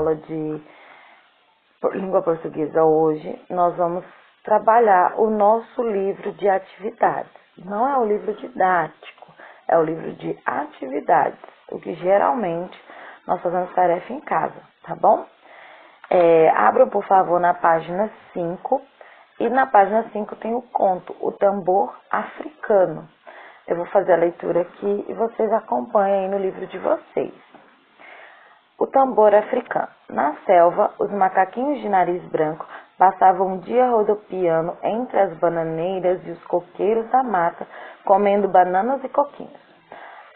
aula de língua portuguesa hoje, nós vamos trabalhar o nosso livro de atividades. Não é o livro didático, é o livro de atividades, o que geralmente nós fazemos tarefa em casa, tá bom? Abram, por favor, na página 5, e na página 5 tem o conto, O Tambor Africano. Eu vou fazer a leitura aqui e vocês acompanhem aí no livro de vocês. O tambor africano. Na selva, os macaquinhos de nariz branco passavam um dia rodopiando entre as bananeiras e os coqueiros da mata, comendo bananas e coquinhos.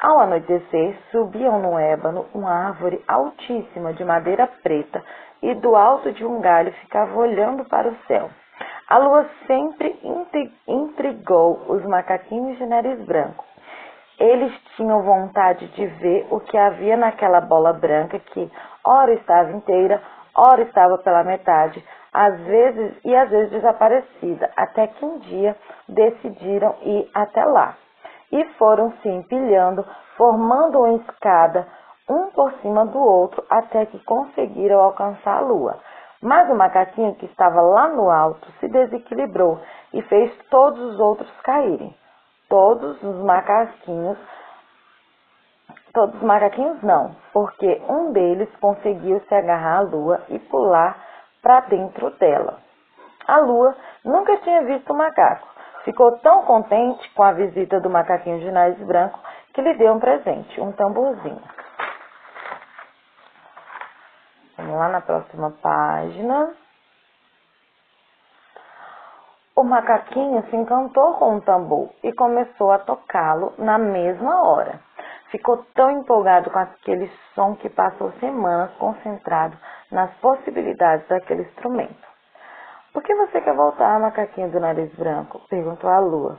Ao anoitecer, subiam no ébano uma árvore altíssima de madeira preta e do alto de um galho ficava olhando para o céu. A lua sempre intrigou os macaquinhos de nariz branco. Eles tinham vontade de ver o que havia naquela bola branca que, ora estava inteira, ora estava pela metade, às vezes desaparecida, até que um dia decidiram ir até lá. E foram se empilhando, formando uma escada, um por cima do outro, até que conseguiram alcançar a lua. Mas o macaquinho que estava lá no alto se desequilibrou e fez todos os outros caírem. Todos os macaquinhos não, porque um deles conseguiu se agarrar à lua e pular para dentro dela. A lua nunca tinha visto um macaco. Ficou tão contente com a visita do macaquinho de nariz branco que lhe deu um presente, um tamborzinho. Vamos lá na próxima página. O macaquinho se encantou com o tambor e começou a tocá-lo na mesma hora. Ficou tão empolgado com aquele som que passou semanas concentrado nas possibilidades daquele instrumento. Por que você quer voltar, macaquinho do nariz branco? Perguntou a lua.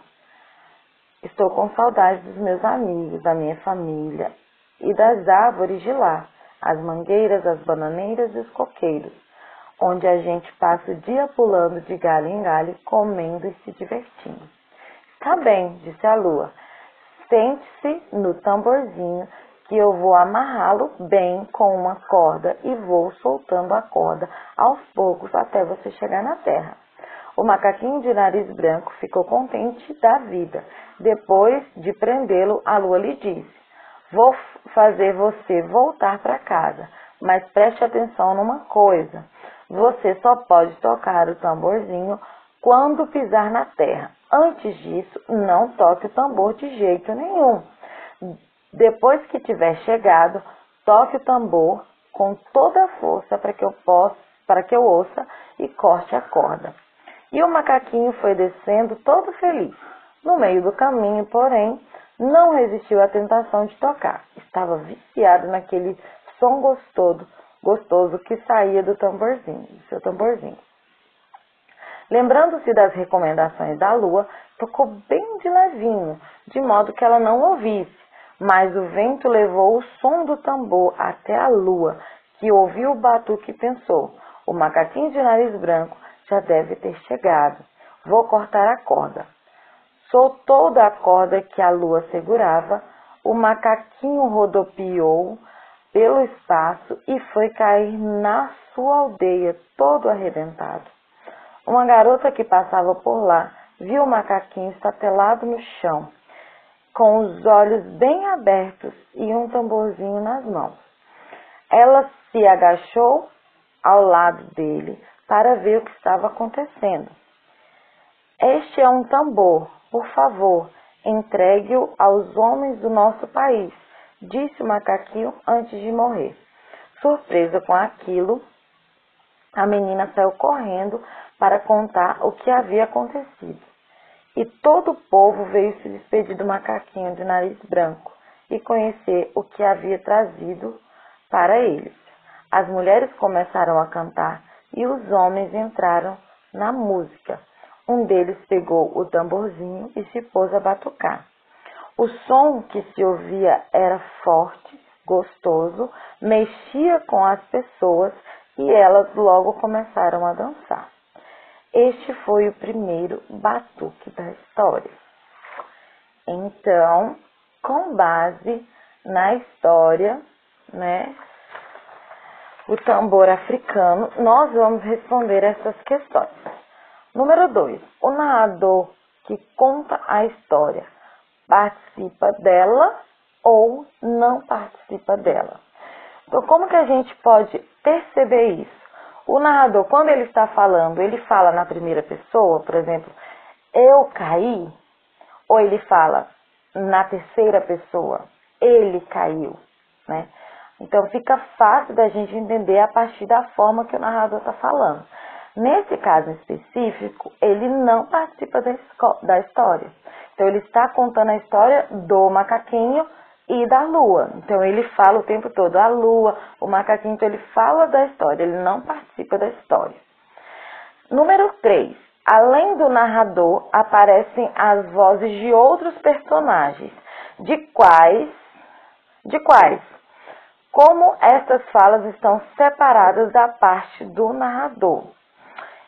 Estou com saudade dos meus amigos, da minha família e das árvores de lá, as mangueiras, as bananeiras e os coqueiros, onde a gente passa o dia pulando de galho em galho, comendo e se divertindo. Tá bem, disse a lua. Sente-se no tamborzinho que eu vou amarrá-lo bem com uma corda e vou soltando a corda aos poucos até você chegar na terra. O macaquinho de nariz branco ficou contente da vida. Depois de prendê-lo, a lua lhe disse: vou fazer você voltar para casa, mas preste atenção numa coisa. Você só pode tocar o tamborzinho quando pisar na terra. Antes disso, não toque o tambor de jeito nenhum. Depois que tiver chegado, toque o tambor com toda a força para que eu ouça e corte a corda. E o macaquinho foi descendo todo feliz. No meio do caminho, porém, não resistiu à tentação de tocar. Estava viciado naquele som gostoso que saía do seu tamborzinho. Lembrando-se das recomendações da lua, tocou bem de levinho, de modo que ela não ouvisse, mas o vento levou o som do tambor até a lua, que ouviu o batuque e pensou: o macaquinho de nariz branco já deve ter chegado. Vou cortar a corda. Soltou da corda que a lua segurava, o macaquinho rodopiou pelo espaço e foi cair na sua aldeia, todo arrebentado. Uma garota que passava por lá viu o macaquinho estatelado no chão, com os olhos bem abertos e um tamborzinho nas mãos. Ela se agachou ao lado dele para ver o que estava acontecendo. Este é um tambor, por favor, entregue-o aos homens do nosso país, disse o macaquinho antes de morrer. Surpresa com aquilo, a menina saiu correndo para contar o que havia acontecido. E todo o povo veio se despedir do macaquinho de nariz branco e conhecer o que havia trazido para eles. As mulheres começaram a cantar e os homens entraram na música. Um deles pegou o tamborzinho e se pôs a batucar. O som que se ouvia era forte, gostoso, mexia com as pessoas e elas logo começaram a dançar. Este foi o primeiro batuque da história. Então, com base na história, o tambor africano, nós vamos responder essas questões. Número 2. O narrador que conta a história participa dela ou não participa dela? Então, como que a gente pode perceber isso? O narrador, quando ele está falando, ele fala na primeira pessoa, por exemplo, eu caí, ou ele fala na terceira pessoa, ele caiu, né? Então, fica fácil da gente entender a partir da forma que o narrador está falando. Nesse caso específico, ele não participa da história. Então, ele está contando a história do macaquinho e da lua. Então, ele fala o tempo todo a lua, o macaquinho, então ele fala da história, ele não participa da história. Número 3. Além do narrador, aparecem as vozes de outros personagens. De quais? Como estas falas estão separadas da parte do narrador.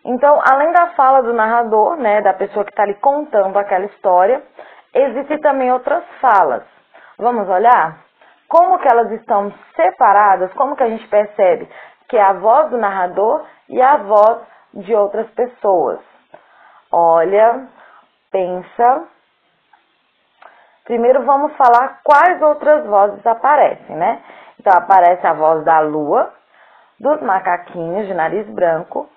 Então, além da fala do narrador, né, da pessoa que está ali contando aquela história, existem também outras falas. Vamos olhar? Como que elas estão separadas, como que a gente percebe que é a voz do narrador e a voz de outras pessoas? Olha, pensa. Primeiro vamos falar quais outras vozes aparecem, né? Então, aparece a voz da lua, dos macaquinhos de nariz branco,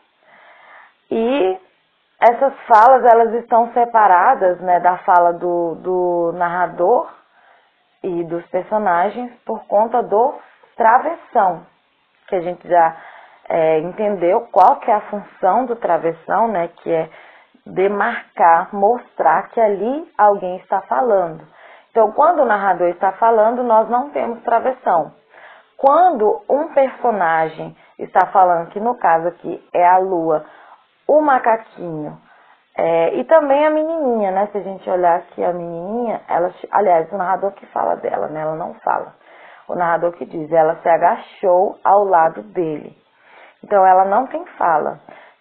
e essas falas, elas estão separadas, né, da fala do narrador e dos personagens por conta do travessão, que a gente já entendeu qual que é a função do travessão, né, que é demarcar, mostrar que ali alguém está falando. Então, quando o narrador está falando, nós não temos travessão. Quando um personagem está falando, que no caso aqui é a lua, o macaquinho e também a menininha, né? Se a gente olhar aqui a menininha, aliás, o narrador que fala dela, né? Ela não fala. O narrador que diz, ela se agachou ao lado dele. Então, ela não tem fala.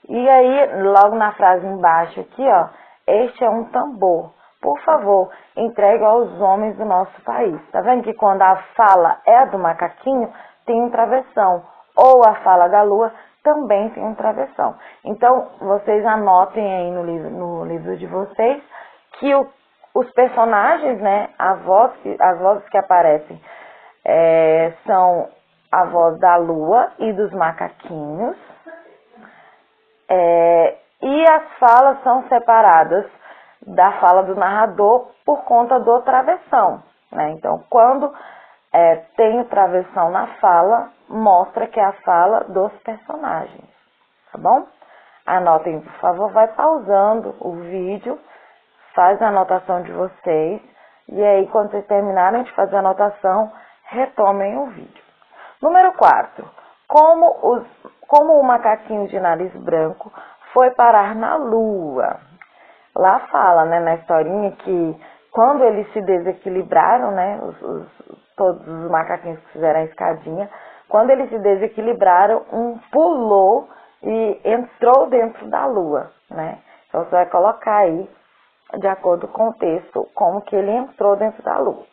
E aí, logo na frase embaixo aqui, ó, este é um tambor. Por favor, entregue aos homens do nosso país. Tá vendo que quando a fala é do macaquinho, tem um travessão. Ou a fala da lua também tem um travessão. Então, vocês anotem aí no livro de vocês que os personagens, né, as vozes que aparecem são a voz da lua e dos macaquinhos. E as falas são separadas da fala do narrador por conta do travessão, né? Então, quando tem o travessão na fala, mostra que é a fala dos personagens, tá bom? Anotem, por favor, vai pausando o vídeo, faz a anotação de vocês, e aí, quando vocês terminarem de fazer a anotação, retomem o vídeo. Número 4. Como o macaquinho de nariz branco foi parar na lua? Lá fala, né, na historinha, que quando eles se desequilibraram, né, todos os macaquinhos que fizeram a escadinha, quando eles se desequilibraram, um pulou e entrou dentro da lua, né? Então, você vai colocar aí, de acordo com o texto, como que ele entrou dentro da lua.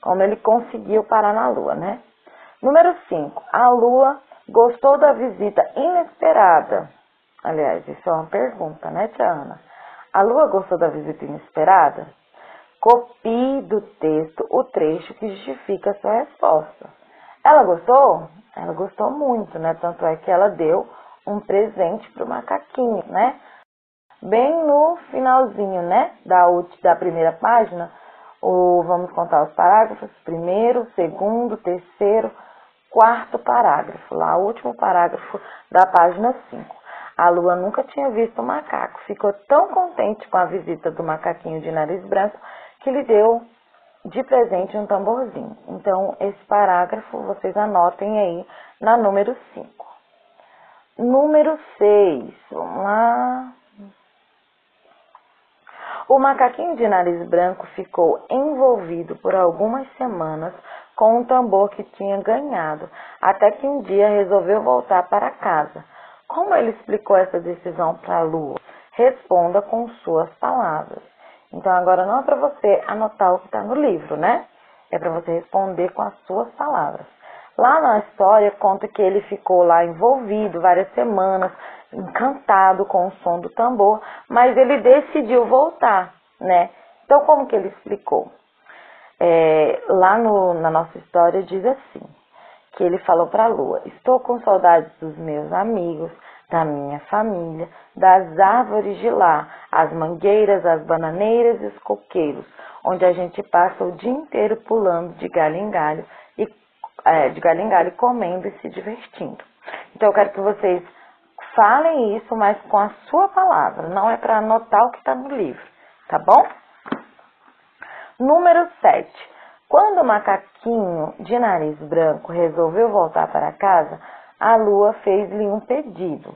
Como ele conseguiu parar na lua, né? Número 5. A lua gostou da visita inesperada. Aliás, isso é uma pergunta, né, tia Ana? A lua gostou da visita inesperada? Copie do texto o trecho que justifica a sua resposta. Ela gostou? Ela gostou muito, né? Tanto é que ela deu um presente para o macaquinho, né? Bem no finalzinho, né? Da primeira página, vamos contar os parágrafos. Primeiro, segundo, terceiro, quarto parágrafo. Lá, o último parágrafo da página 5. A lua nunca tinha visto um macaco. Ficou tão contente com a visita do macaquinho de nariz branco que lhe deu de presente um tamborzinho. Então, esse parágrafo vocês anotem aí na número 5. Número 6. Vamos lá. O macaquinho de nariz branco ficou envolvido por algumas semanas com um tambor que tinha ganhado, até que um dia resolveu voltar para casa. Como ele explicou essa decisão para a lua? Responda com suas palavras. Então, agora não é para você anotar o que está no livro, né? É para você responder com as suas palavras. Lá na história conta que ele ficou lá envolvido várias semanas, encantado com o som do tambor, mas ele decidiu voltar, né? Então como que ele explicou? Lá na nossa história diz assim, que ele falou para a lua: estou com saudades dos meus amigos, da minha família, das árvores de lá, as mangueiras, as bananeiras e os coqueiros, onde a gente passa o dia inteiro pulando de galho em galho e comendo e se divertindo. Então eu quero que vocês falem isso, mas com a sua palavra, não é para anotar o que está no livro, tá bom? Número 7. Quando o macaquinho de nariz branco resolveu voltar para casa, a lua fez-lhe um pedido.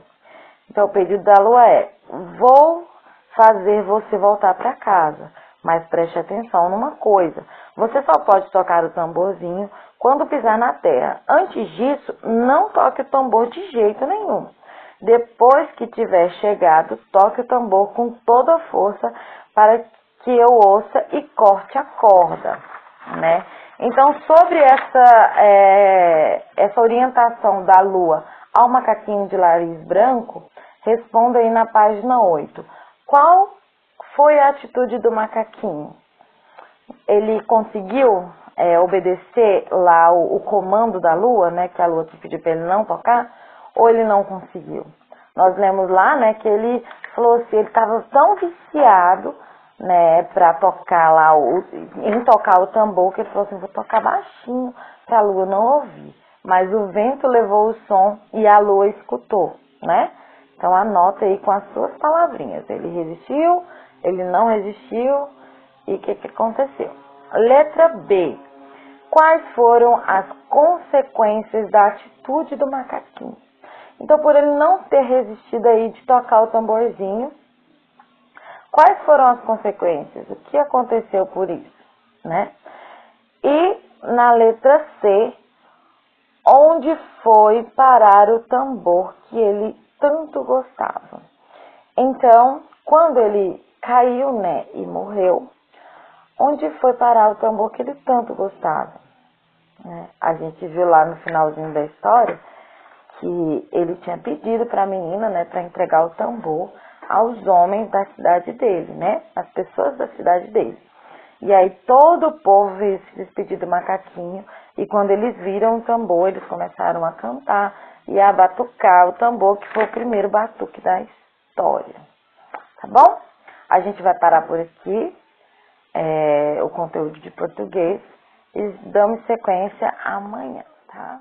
Então, o pedido da lua é: vou fazer você voltar para casa, mas preste atenção numa coisa. Você só pode tocar o tamborzinho quando pisar na terra. Antes disso, não toque o tambor de jeito nenhum. Depois que tiver chegado, toque o tambor com toda a força para que eu ouça e corte a corda, né? Então, sobre essa orientação da lua ao macaquinho de nariz branco, responda aí na página 8. Qual foi a atitude do macaquinho? Ele conseguiu obedecer lá o comando da lua, né, que a lua pediu para ele não tocar, ou ele não conseguiu? Nós lemos lá, né, que ele falou assim, ele estava tão viciado, né, para tocar lá, em tocar o tambor, que ele falou assim: vou tocar baixinho para a lua não ouvir. Mas o vento levou o som e a lua escutou, né? Então anota aí com as suas palavrinhas. Ele resistiu, ele não resistiu e o que aconteceu? Letra B. Quais foram as consequências da atitude do macaquinho? Então, por ele não ter resistido aí de tocar o tamborzinho, quais foram as consequências? O que aconteceu por isso, né? E na letra C, onde foi parar o tambor que ele tanto gostava? Então, quando ele caiu, né, e morreu, onde foi parar o tambor que ele tanto gostava? Né? A gente viu lá no finalzinho da história que ele tinha pedido para a menina, né, para entregar o tambor aos homens da cidade dele, né, as pessoas da cidade dele. E aí todo o povo veio se despedir do macaquinho, e quando eles viram o tambor, eles começaram a cantar e a batucar o tambor, que foi o primeiro batuque da história. Tá bom? A gente vai parar por aqui, o conteúdo de português, e damos sequência amanhã, tá?